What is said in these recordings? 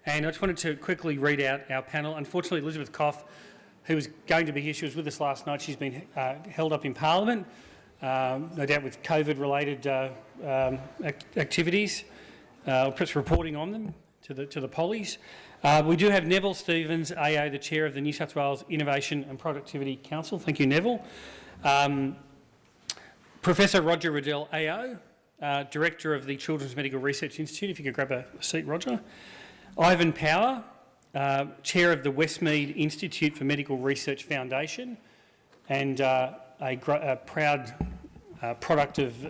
And I just wanted to quickly read out our panel. Unfortunately, Elizabeth Coff, who was going to be here, she was with us last night. She's been held up in Parliament, no doubt with COVID-related activities, perhaps reporting on them to the pollies. We do have Neville Stevens AO, the Chair of the New South Wales Innovation and Productivity Council. Thank you, Neville. Professor Roger Reddel AO, Director of the Children's Medical Research Institute. If you could grab a seat, Roger. Ivan Power, Chair of the Westmead Institute for Medical Research Foundation, and a proud product of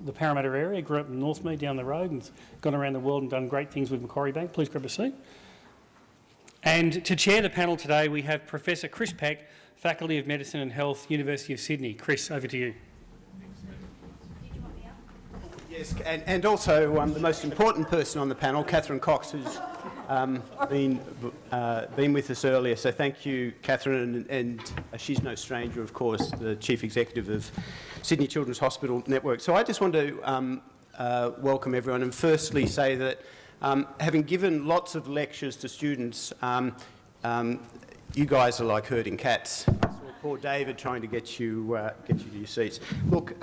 the Parramatta area. Grew up in Northmead down the road and gone around the world and done great things with Macquarie Bank. Please grab a seat. And to chair the panel today, we have Professor Chris Peck, Faculty of Medicine and Health, University of Sydney. Chris, over to you. Yes, and also the most important person on the panel, Cathryn Cox, who's been with us earlier. So thank you, Cathryn, and she's no stranger, of course, the Chief Executive of Sydney Children's Hospital Network. So I just want to welcome everyone and firstly say that having given lots of lectures to students, you guys are like herding cats. I saw poor David trying to get you to your seats. Look,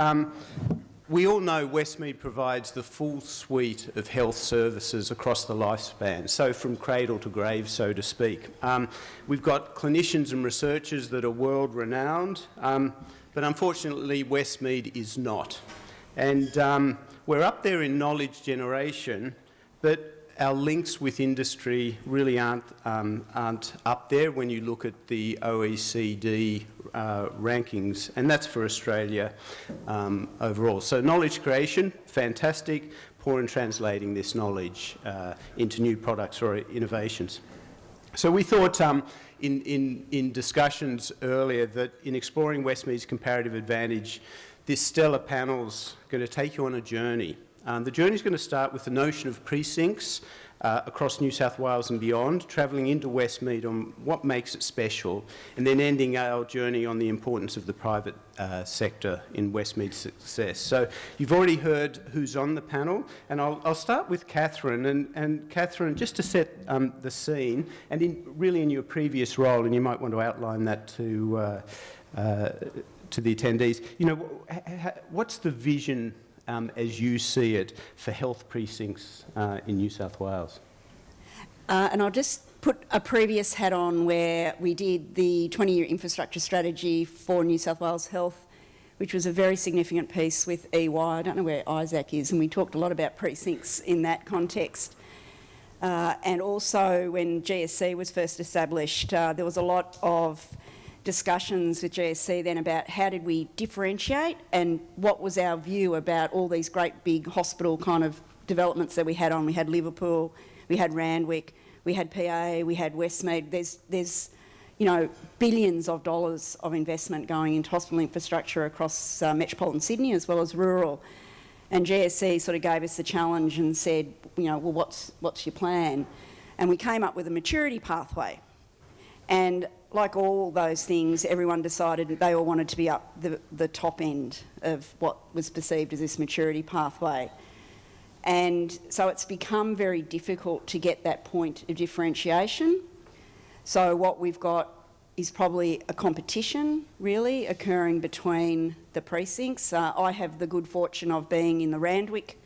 we all know Westmead provides the full suite of health services across the lifespan, so from cradle to grave, so to speak. We've got clinicians and researchers that are world-renowned, but unfortunately Westmead is not. And we're up there in knowledge generation, but our links with industry really aren't up there when you look at the OECD rankings, and that's for Australia overall. So knowledge creation, fantastic, poor in translating this knowledge into new products or innovations. So we thought in discussions earlier that in exploring Westmead's comparative advantage, this stellar panel's going to take you on a journey. The journey is going to start with the notion of precincts across New South Wales and beyond, travelling into Westmead on what makes it special, and then ending our journey on the importance of the private sector in Westmead's success. So you've already heard who's on the panel, and I'll start with Cathryn. And Cathryn, just to set the scene, and really in your previous role, and you might want to outline that to the attendees, you know, what's the vision as you see it for health precincts in New South Wales? And I'll just put a previous hat on where we did the 20-year infrastructure strategy for New South Wales Health, which was a very significant piece with EY. I don't know where Isaac is, and we talked a lot about precincts in that context. And also when GSC was first established, there was a lot of discussions with GSC then about how did we differentiate and what was our view about all these great big hospital kind of developments that we had on. We had Liverpool, we had Randwick, we had PA, we had Westmead. There's you know, billions of dollars of investment going into hospital infrastructure across metropolitan Sydney as well as rural. And GSC sort of gave us the challenge and said, you know, well, what's your plan? And we came up with a maturity pathway. And like all those things, everyone decided they all wanted to be up the top end of what was perceived as this maturity pathway. And so it's become very difficult to get that point of differentiation. So what we've got is probably a competition, really, occurring between the precincts. I have the good fortune of being in the Randwick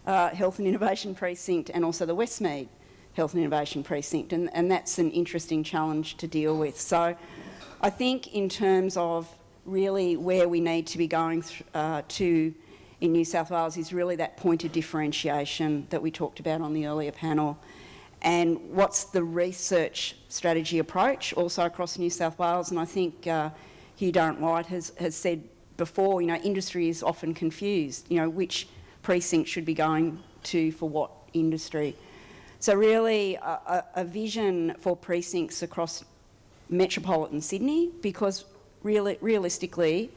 Health and Innovation Precinct and also the Westmead Health and Innovation Precinct, and that's an interesting challenge to deal with. So I think in terms of really where we need to be going to in New South Wales is really that point of differentiation that we talked about on the earlier panel, and what's the research strategy approach also across New South Wales. And I think Hugh Durrant-White has said before, you know, industry is often confused, you know, which precinct should be going to for what industry. So really a vision for precincts across metropolitan Sydney, because realistically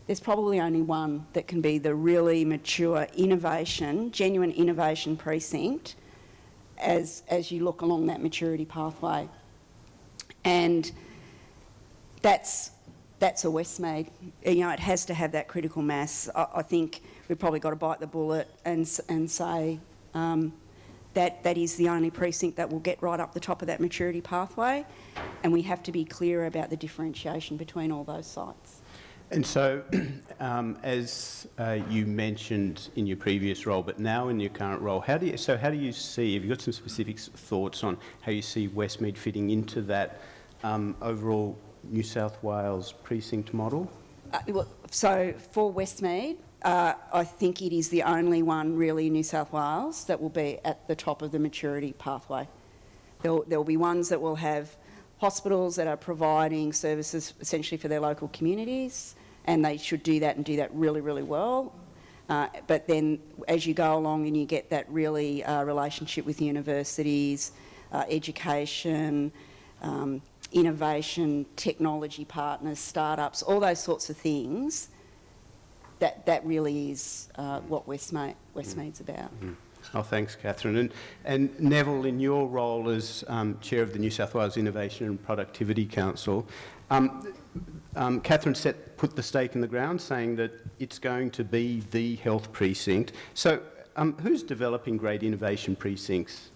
there's probably only one that can be the really mature innovation, genuine innovation precinct as you look along that maturity pathway. And that's a Westmead. You know, it has to have that critical mass. I think we've probably got to bite the bullet and say that is the only precinct that will get right up the top of that maturity pathway, and we have to be clear about the differentiation between all those sites. And so, as you mentioned in your previous role, but now in your current role, how do you see, have you got some specific thoughts on how you see Westmead fitting into that overall New South Wales precinct model? So for Westmead, I think it is the only one really in New South Wales that will be at the top of the maturity pathway. There'll be ones that will have hospitals that are providing services essentially for their local communities, and they should do that and do that really, really well. But then as you go along and you get that really relationship with universities, education, innovation, technology partners, startups, all those sorts of things, that really is what Westmead's about. Mm. Oh, thanks, Cathryn. And Neville, in your role as Chair of the New South Wales Innovation and Productivity Council, Cathryn put the stake in the ground saying that it's going to be the health precinct. So who's developing great innovation precincts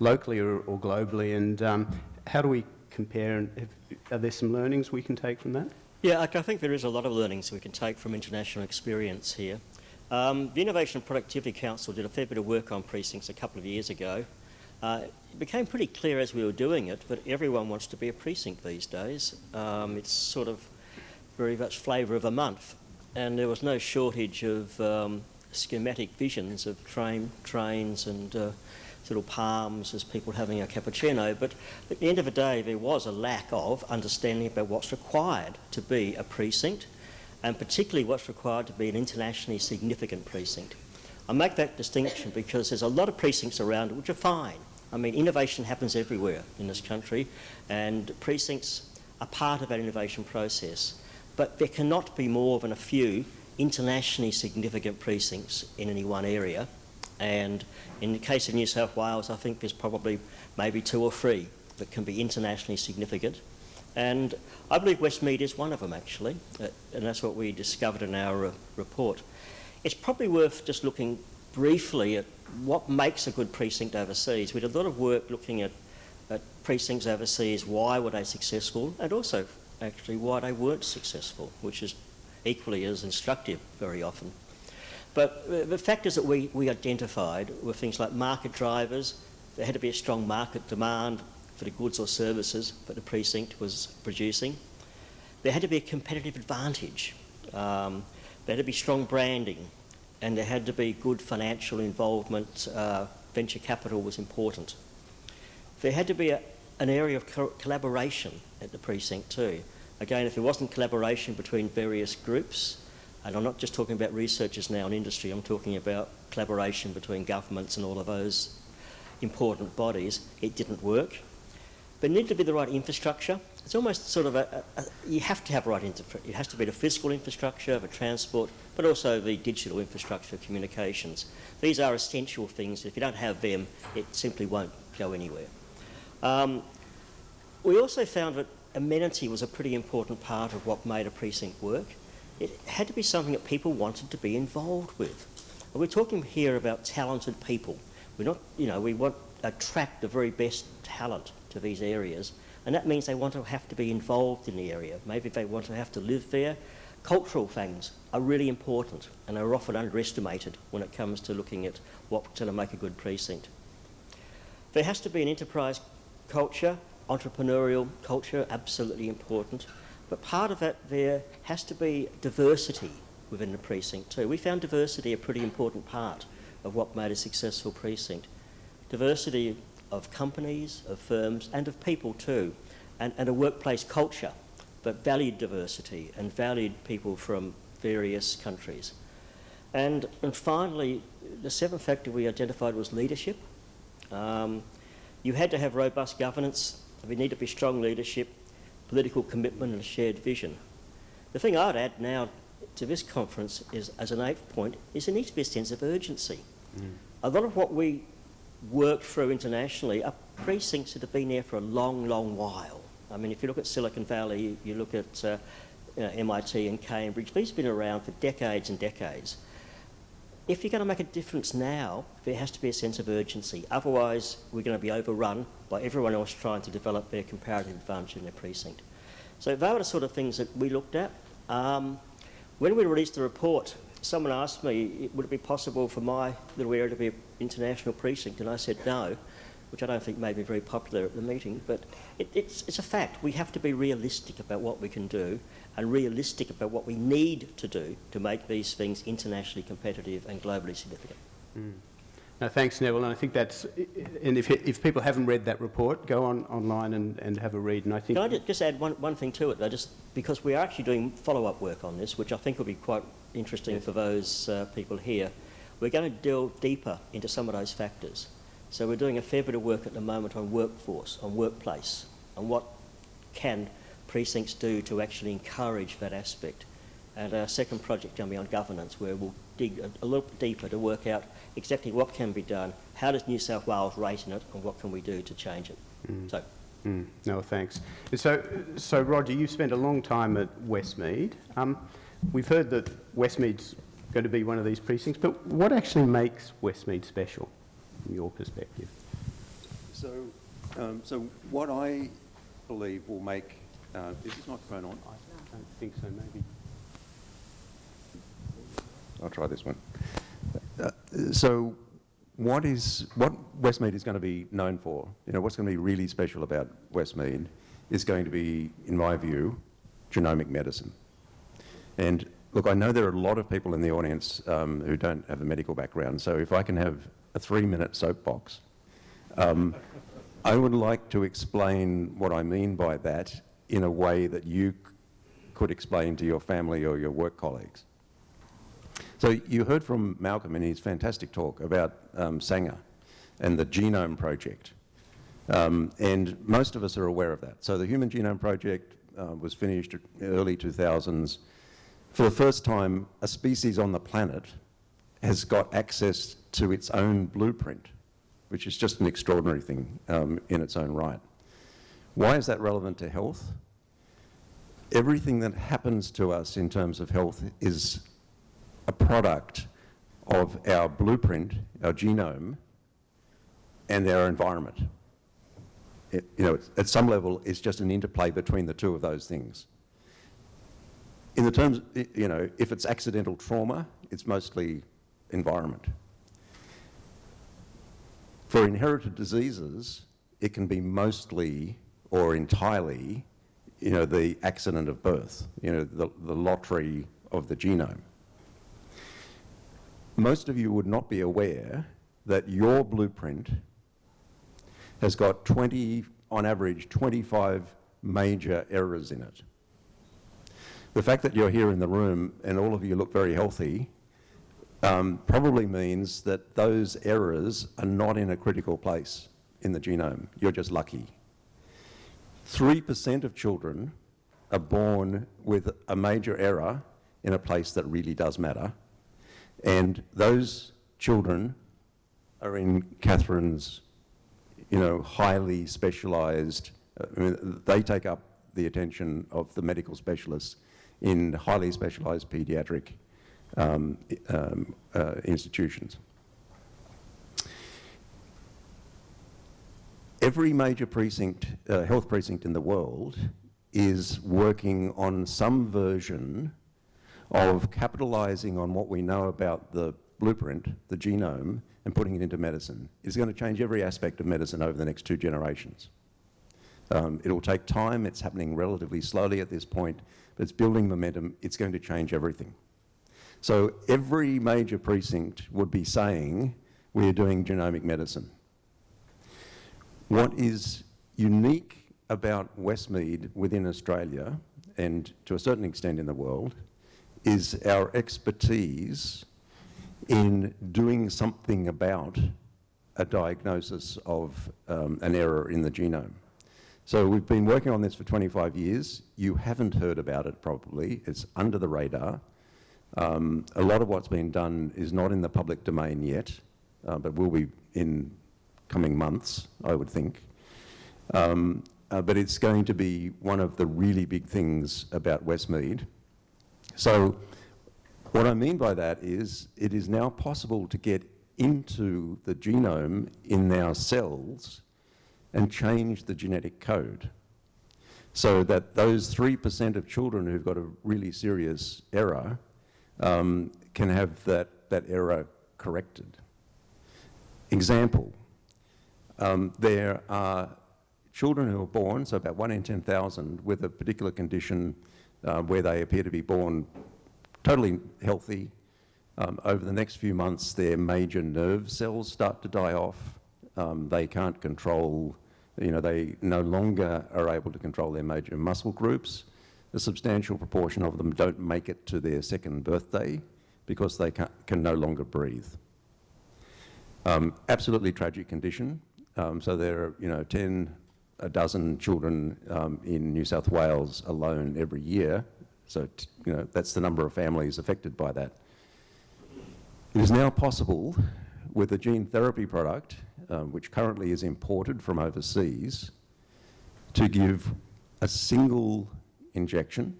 locally or globally, and how do we compare, and are there some learnings we can take from that? Yeah, I think there is a lot of learnings we can take from international experience here. The Innovation and Productivity Council did a fair bit of work on precincts a couple of years ago. It became pretty clear as we were doing it that everyone wants to be a precinct these days. It's sort of very much flavour of a month, and there was no shortage of schematic visions of trains and little palms as people having a cappuccino, but at the end of the day there was a lack of understanding about what's required to be a precinct, and particularly what's required to be an internationally significant precinct. I make that distinction because there's a lot of precincts around which are fine. I mean, innovation happens everywhere in this country, and precincts are part of that innovation process, but there cannot be more than a few internationally significant precincts in any one area. And in the case of New South Wales, I think there's probably maybe 2 or 3 that can be internationally significant. And I believe Westmead is one of them, actually, and that's what we discovered in our report. It's probably worth just looking briefly at what makes a good precinct overseas. We did a lot of work looking at precincts overseas, why were they successful, and also actually why they weren't successful, which is equally as instructive very often. But the factors that we identified were things like market drivers. There had to be a strong market demand for the goods or services that the precinct was producing. There had to be a competitive advantage. There had to be strong branding, and there had to be good financial involvement. Venture capital was important. There had to be an area of collaboration at the precinct too. Again, if there wasn't collaboration between various groups, and I'm not just talking about researchers now in industry, I'm talking about collaboration between governments and all of those important bodies, it didn't work. There needed to be the right infrastructure. It's almost sort of you have to have the right infrastructure. It has to be the physical infrastructure, the transport, but also the digital infrastructure, communications. These are essential things. If you don't have them, it simply won't go anywhere. We also found that amenity was a pretty important part of what made a precinct work. It had to be something that people wanted to be involved with. And we're talking here about talented people. We're not, we want to attract the very best talent to these areas, and that means they want to have to be involved in the area. Maybe they want to have to live there. Cultural things are really important, and are often underestimated when it comes to looking at what's going to make a good precinct. There has to be an enterprise culture, entrepreneurial culture, absolutely important. But part of that, there has to be diversity within the precinct too. We found diversity a pretty important part of what made a successful precinct. Diversity of companies, of firms, and of people too, and a workplace culture that valued diversity and valued people from various countries. And finally, the 7th factor we identified was leadership. You had to have robust governance. We need to be strong leadership, political commitment and a shared vision. The thing I'd add now to this conference is, as an 8th point, is there needs to be a sense of urgency. A lot of what we worked through internationally are precincts that have been there for a long, long while. I mean, if you look at Silicon Valley, you look at MIT and Cambridge, these have been around for decades and decades. if you're going to make a difference now, there has to be a sense of urgency. Otherwise, we're going to be overrun by everyone else trying to develop their comparative advantage in their precinct. So they were the sort of things that we looked at. When we released the report, someone asked me, would it be possible for my little area to be an international precinct? And I said no, which I don't think made me very popular at the meeting. But it's a fact. We have to be realistic about what we can do and realistic about what we need to do to make these things internationally competitive and globally significant. No, thanks, Neville. And I think that's, and if people haven't read that report, go online and have a read. And I think. Can I just add one thing to it, though, just because we are actually doing follow-up work on this, which I think will be quite interesting for those people here. We're going to delve deeper into some of those factors. So we're doing a fair bit of work at the moment on workforce, on workplace, and what can precincts do to actually encourage that aspect. And our second project going to be on governance, where we'll dig a little bit deeper to work out exactly what can be done, how does New South Wales rate in it, and what can we do to change it. No, thanks. So Roger, you've spent a long time at Westmead. We've heard that Westmead's going to be one of these precincts, but what actually makes Westmead special, from your perspective? So what I believe will make... is this microphone on? I don't think so, maybe. I'll try this one. So what Westmead is going to be known for, what's going to be really special about Westmead is going to be, in my view, genomic medicine. And look, I know there are a lot of people in the audience who don't have a medical background, so if I can have a 3-minute soapbox, I would like to explain what I mean by that in a way that you could explain to your family or your work colleagues. So you heard from Malcolm in his fantastic talk about Sanger and the Genome Project. And most of us are aware of that. So the Human Genome Project was finished in the early 2000s. For the first time, a species on the planet has got access to its own blueprint, which is just an extraordinary thing in its own right. Why is that relevant to health? Everything that happens to us in terms of health is a product of our blueprint, our genome, and our environment. At some level, it's just an interplay between the two of those things. In the terms, if it's accidental trauma, it's mostly environment. For inherited diseases, it can be mostly or entirely, the accident of birth, the lottery of the genome. Most of you would not be aware that your blueprint has got on average, 25 major errors in it. The fact that you're here in the room and all of you look very healthy probably means that those errors are not in a critical place in the genome. You're just lucky. 3% of children are born with a major error in a place that really does matter. And those children are in Cathryn's, highly specialised, they take up the attention of the medical specialists in highly specialised paediatric institutions. Every major precinct, health precinct in the world is working on some version of capitalising on what we know about the blueprint, the genome, and putting it into medicine. It's going to change every aspect of medicine over the next 2 generations. It'll take time, it's happening relatively slowly at this point, but it's building momentum, it's going to change everything. So every major precinct would be saying, we're doing genomic medicine. What is unique about Westmead within Australia, and to a certain extent in the world, is our expertise in doing something about a diagnosis of an error in the genome. So we've been working on this for 25 years. You haven't heard about it probably. It's under the radar. A lot of what's been done is not in the public domain yet, but will be in coming months, I would think. But it's going to be one of the really big things about Westmead. So What I mean by that is it is now possible to get into the genome in our cells and change the genetic code so that those 3% of children who've got a really serious error can have that error corrected. Example, there are children who are born, so about 1 in 10,000, with a particular condition where they appear to be born totally healthy. Over the next few months, their major nerve cells start to die off. They can't control, they no longer are able to control their major muscle groups. A substantial proportion of them don't make it to their second birthday because they can no longer breathe. Absolutely tragic condition. So there are, a dozen children in New South Wales alone every year. So, that's the number of families affected by that. It is now possible with a gene therapy product, which currently is imported from overseas, to give a single injection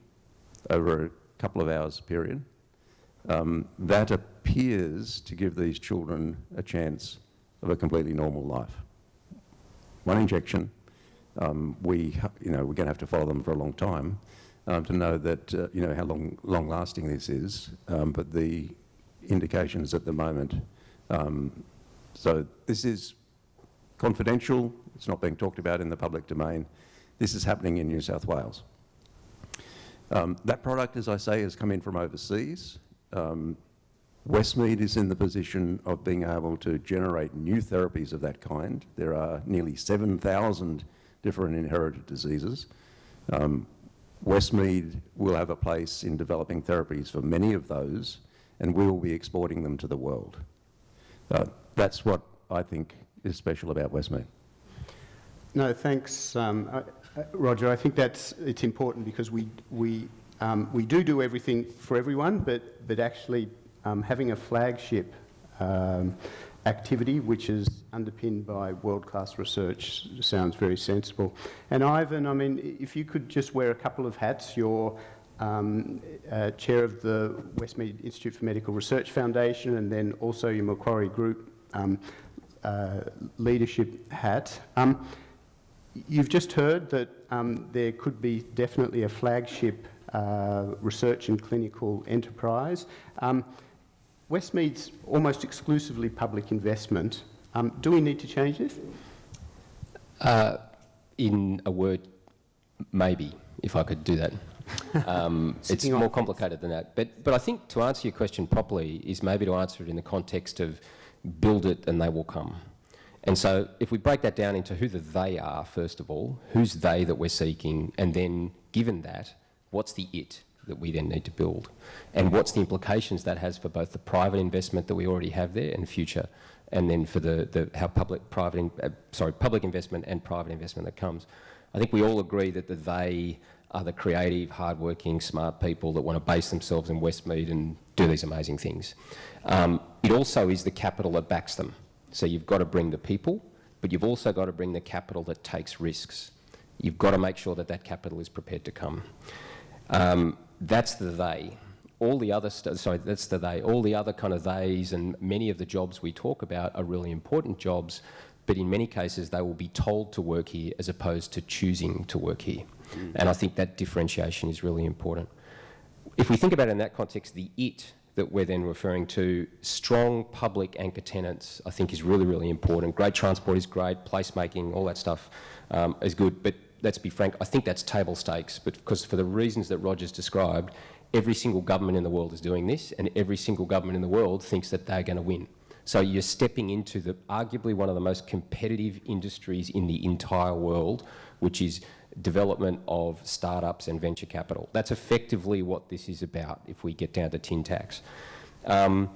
over a couple of hours period that appears to give these children a chance of a completely normal life. One injection, we're going to have to follow them for a long time to know that, how long-lasting this is, but the indications at the moment. So this is confidential, it's not being talked about in the public domain. This is happening in New South Wales. That product, as I say, has come in from overseas. Westmead is in the position of being able to generate new therapies of that kind. There are nearly 7,000 different inherited diseases. Westmead will have a place in developing therapies for many of those, and we will be exporting them to the world. That's what I think is special about Westmead. No, thanks, Roger. I think it's important because we do everything for everyone, but actually having a flagship activity which is underpinned by world-class research sounds very sensible. And Ivan, I mean, if you could just wear a couple of hats, you're chair of the Westmead Institute for Medical Research Foundation, and then also your Macquarie Group leadership hat. You've just heard that there could be definitely a flagship research and clinical enterprise. Westmead's almost exclusively public investment. Do we need to change this? In a word, maybe, if I could do that. It's more complicated than that. But I think to answer your question properly is maybe to answer it in the context of build it and they will come. And so if we break that down into who the they are, first of all, who's they that we're seeking, and then given that, what's the it that we then need to build? And what's the implications that has for both the private investment that we already have there and future, and then for how public investment and private investment that comes. I think we all agree that the they are the creative, hardworking, smart people that want to base themselves in Westmead and do these amazing things. It also is the capital that backs them. So you've got to bring the people, but you've also got to bring the capital that takes risks. You've got to make sure that that capital is prepared to come. That's the they. All the other that's the they. All the other kind of theys and many of the jobs we talk about are really important jobs, but in many cases they will be told to work here as opposed to choosing to work here. And I think that differentiation is really important. If we think about it in that context, the it that we're then referring to, strong public anchor tenants, I think is really, really important. Great transport is great, placemaking, all that stuff is good, but let's be frank, I think that's table stakes, but because for the reasons that Roger's described, every single government in the world is doing this, and every single government in the world thinks that they're going to win. So you're stepping into arguably one of the most competitive industries in the entire world, which is development of startups and venture capital. That's effectively what this is about if we get down to tin tacks. And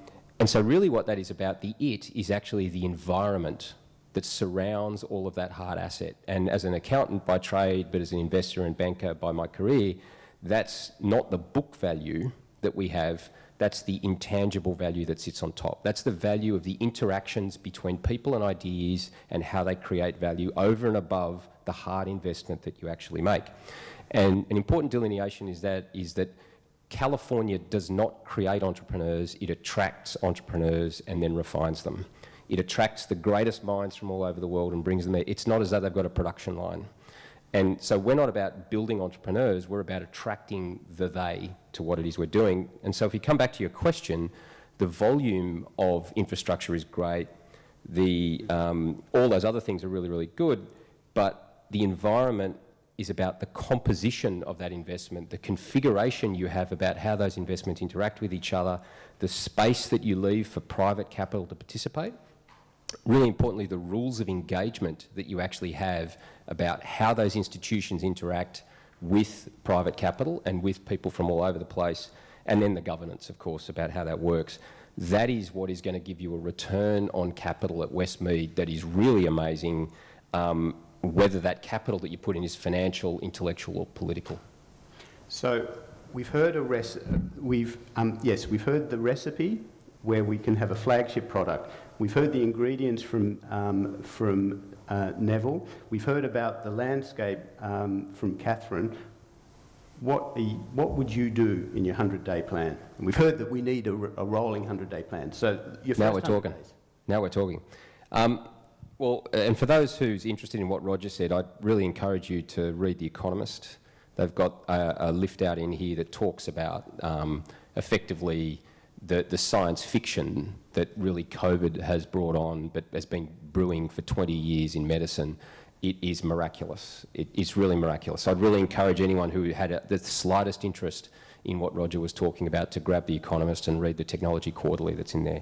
so really what that is about, the it is actually the environment that surrounds all of that hard asset. And as an accountant by trade, but as an investor and banker by my career, that's not the book value that we have, that's the intangible value that sits on top. That's the value of the interactions between people and ideas and how they create value over and above the hard investment that you actually make. And an important delineation is that California does not create entrepreneurs, it attracts entrepreneurs and then refines them. It attracts the greatest minds from all over the world and brings them there. It's not as though they've got a production line. And so we're not about building entrepreneurs, we're about attracting the they to what it is we're doing. And so if you come back to your question, the volume of infrastructure is great. All those other things are really, really good, but the environment is about the composition of that investment, the configuration you have about how those investments interact with each other, the space that you leave for private capital to participate. Really importantly, the rules of engagement that you actually have about how those institutions interact with private capital and with people from all over the place, and then the governance, of course, about how that works. That is what is going to give you a return on capital at Westmead that is really amazing, whether that capital that you put in is financial, intellectual or political. So we've heard we've heard the recipe where we can have a flagship product. We've heard the ingredients from Neville. We've heard about the landscape from Cathryn. What would you do in your 100-day plan? And we've heard that we need a rolling 100-day plan. So now we're talking. Now we're talking. Well, and for those who's interested in what Roger said, I'd really encourage you to read The Economist. They've got a lift out in here that talks about effectively the science fiction that really COVID has brought on, but has been brewing for 20 years in medicine. It is miraculous. It's really miraculous. So I'd really encourage anyone who had the slightest interest in what Roger was talking about to grab The Economist and read the Technology Quarterly that's in there.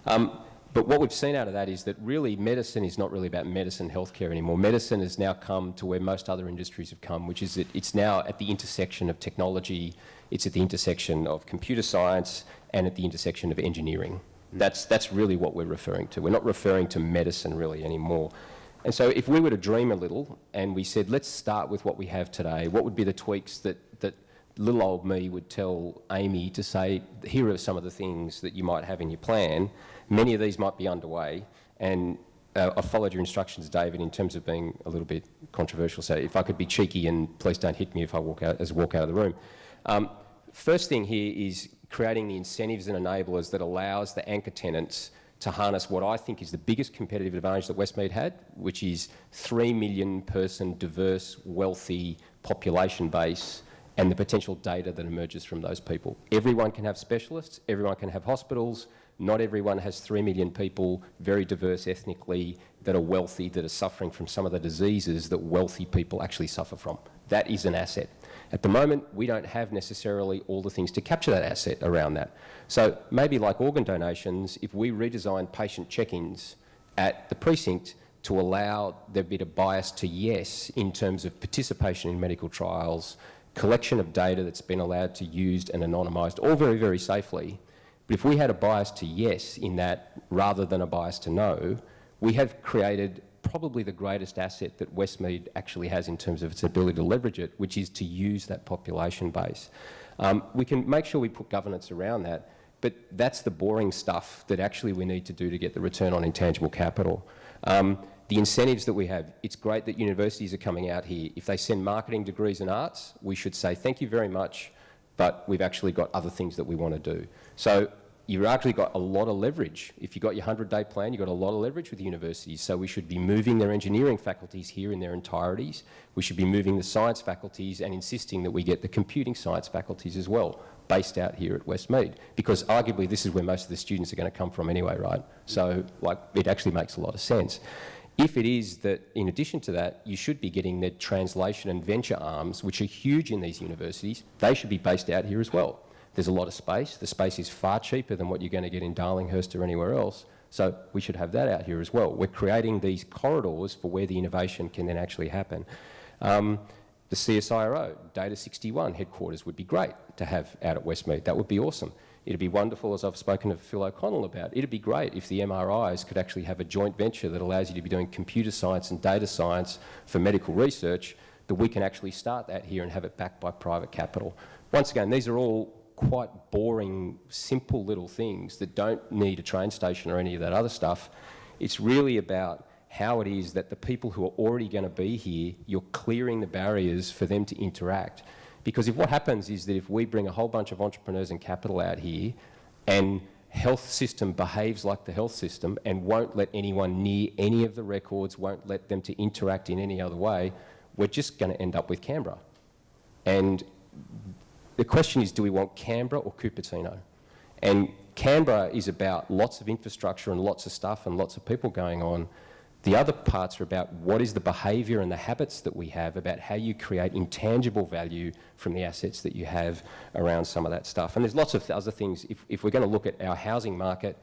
But what we've seen out of that is that really medicine is not really about medicine, healthcare anymore. Medicine has now come to where most other industries have come, which is that it's now at the intersection of technology, it's at the intersection of computer science, and at the intersection of engineering. That's really what we're referring to. We're not referring to medicine really anymore. And so if we were to dream a little and we said, let's start with what we have today, what would be the tweaks that little old me would tell Amy to say, here are some of the things that you might have in your plan. Many of these might be underway, and I followed your instructions, David, in terms of being a little bit controversial. So if I could be cheeky, and please don't hit me if I walk out of the room. First thing here is creating the incentives and enablers that allows the anchor tenants to harness what I think is the biggest competitive advantage that Westmead had, which is 3 million person diverse, wealthy population base and the potential data that emerges from those people. Everyone can have specialists, everyone can have hospitals. Not everyone has 3 million people, very diverse ethnically, that are wealthy, that are suffering from some of the diseases that wealthy people actually suffer from. That is an asset. At the moment, we don't have necessarily all the things to capture that asset around that. So maybe like organ donations, if we redesign patient check-ins at the precinct to allow there be a bias to yes in terms of participation in medical trials, collection of data that's been allowed to used and anonymised, all very, very safely. But if we had a bias to yes in that rather than a bias to no, we have created probably the greatest asset that Westmead actually has in terms of its ability to leverage it, which is to use that population base. We can make sure we put governance around that, but that's the boring stuff that actually we need to do to get the return on intangible capital. The incentives that we have, it's great that universities are coming out here. If they send marketing degrees in arts, we should say thank you very much, but we've actually got other things that we want to do. So you've actually got a lot of leverage. If you've got your 100-day plan, you've got a lot of leverage with universities. So we should be moving their engineering faculties here in their entireties. We should be moving the science faculties and insisting that we get the computing science faculties as well, based out here at Westmead. Because arguably this is where most of the students are going to come from anyway, right? So it actually makes a lot of sense. If it is that, in addition to that, you should be getting the translation and venture arms, which are huge in these universities, they should be based out here as well. There's a lot of space. The space is far cheaper than what you're going to get in Darlinghurst or anywhere else. So we should have that out here as well. We're creating these corridors for where the innovation can then actually happen. The CSIRO, Data 61 headquarters would be great to have out at Westmead. That would be awesome. It'd be wonderful, as I've spoken to Phil O'Connell about, it'd be great if the MRIs could actually have a joint venture that allows you to be doing computer science and data science for medical research, that we can actually start that here and have it backed by private capital. Once again, these are all quite boring, simple little things that don't need a train station or any of that other stuff. It's really about how it is that the people who are already going to be here, you're clearing the barriers for them to interact. Because if what happens is that if we bring a whole bunch of entrepreneurs and capital out here and health system behaves like the health system and won't let anyone near any of the records, won't let them to interact in any other way, we're just going to end up with Canberra. And the question is, do we want Canberra or Cupertino? And Canberra is about lots of infrastructure and lots of stuff and lots of people going on. The other parts are about what is the behaviour and the habits that we have about how you create intangible value from the assets that you have around some of that stuff. And there's lots of other things. If we're going to look at our housing market,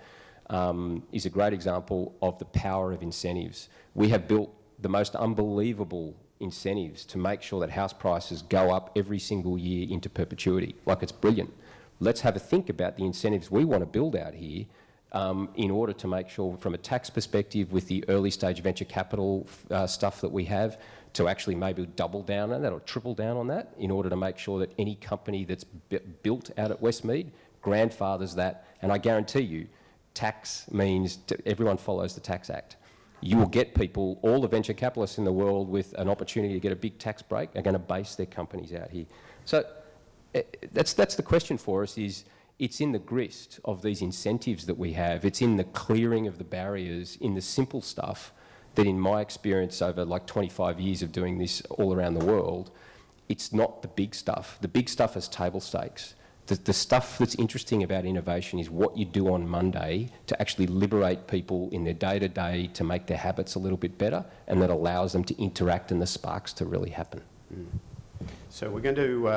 is a great example of the power of incentives. We have built the most unbelievable incentives to make sure that house prices go up every single year into perpetuity. Like, it's brilliant. Let's have a think about the incentives we want to build out here in order to make sure, from a tax perspective, with the early stage venture capital stuff that we have, to actually maybe double down on that or triple down on that in order to make sure that any company that's built out at Westmead grandfathers that. And I guarantee you, tax means everyone follows the Tax Act. You will get people, all the venture capitalists in the world with an opportunity to get a big tax break are going to base their companies out here. So that's the question for us, is it's in the grist of these incentives that we have. It's in the clearing of the barriers, in the simple stuff that, in my experience over like 25 years of doing this all around the world, it's not the big stuff. The big stuff is table stakes. The stuff that's interesting about innovation is what you do on Monday to actually liberate people in their day-to-day to make their habits a little bit better, and that allows them to interact and the sparks to really happen. So we're going to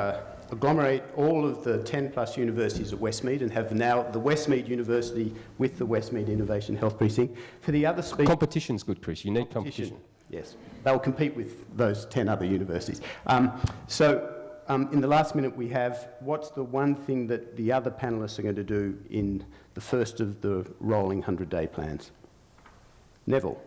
agglomerate all of the 10 plus universities at Westmead and have now the Westmead University with the Westmead Innovation Health Precinct. For the other speakers... Competition's good, Chris. You need competition. Yes. They'll compete with those 10 other universities. In the last minute we have, what's the one thing that the other panellists are going to do in the first of the rolling 100-day plans? Neville.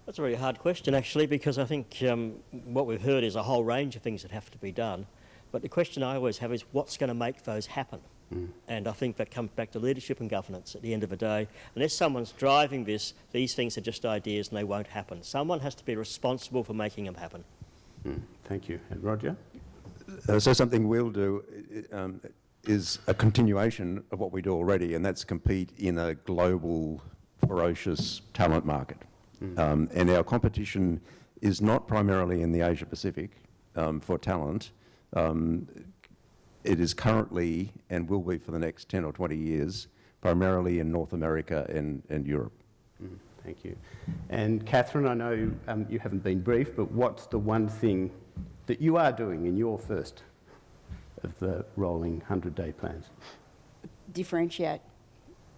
That's a very hard question, actually, because I think what we've heard is a whole range of things that have to be done. But the question I always have is, what's going to make those happen? And I think that comes back to leadership and governance at the end of the day. Unless someone's driving this, these things are just ideas and they won't happen. Someone has to be responsible for making them happen. Thank you. And Roger? So something we'll do is a continuation of what we do already, and that's compete in a global, ferocious talent market. And our competition is not primarily in the Asia Pacific for talent. It is currently, and will be for the next 10 or 20 years, primarily in North America and Europe. Thank you. And Cathryn, I know you haven't been briefed, but what's the one thing that you are doing in your first of the rolling 100-day plans? Differentiate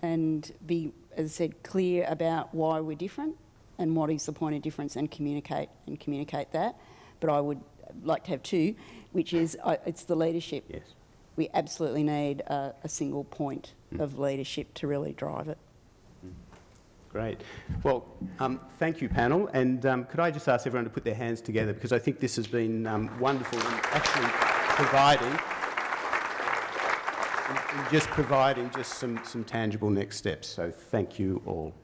and be, as I said, clear about why we're different and what is the point of difference, and communicate that. But I would like to have two, which is it's the leadership. Yes. We absolutely need a single point of leadership to really drive it. Great. Well, thank you, panel. And could I just ask everyone to put their hands together, because I think this has been wonderful in actually providing just some tangible next steps. So thank you all.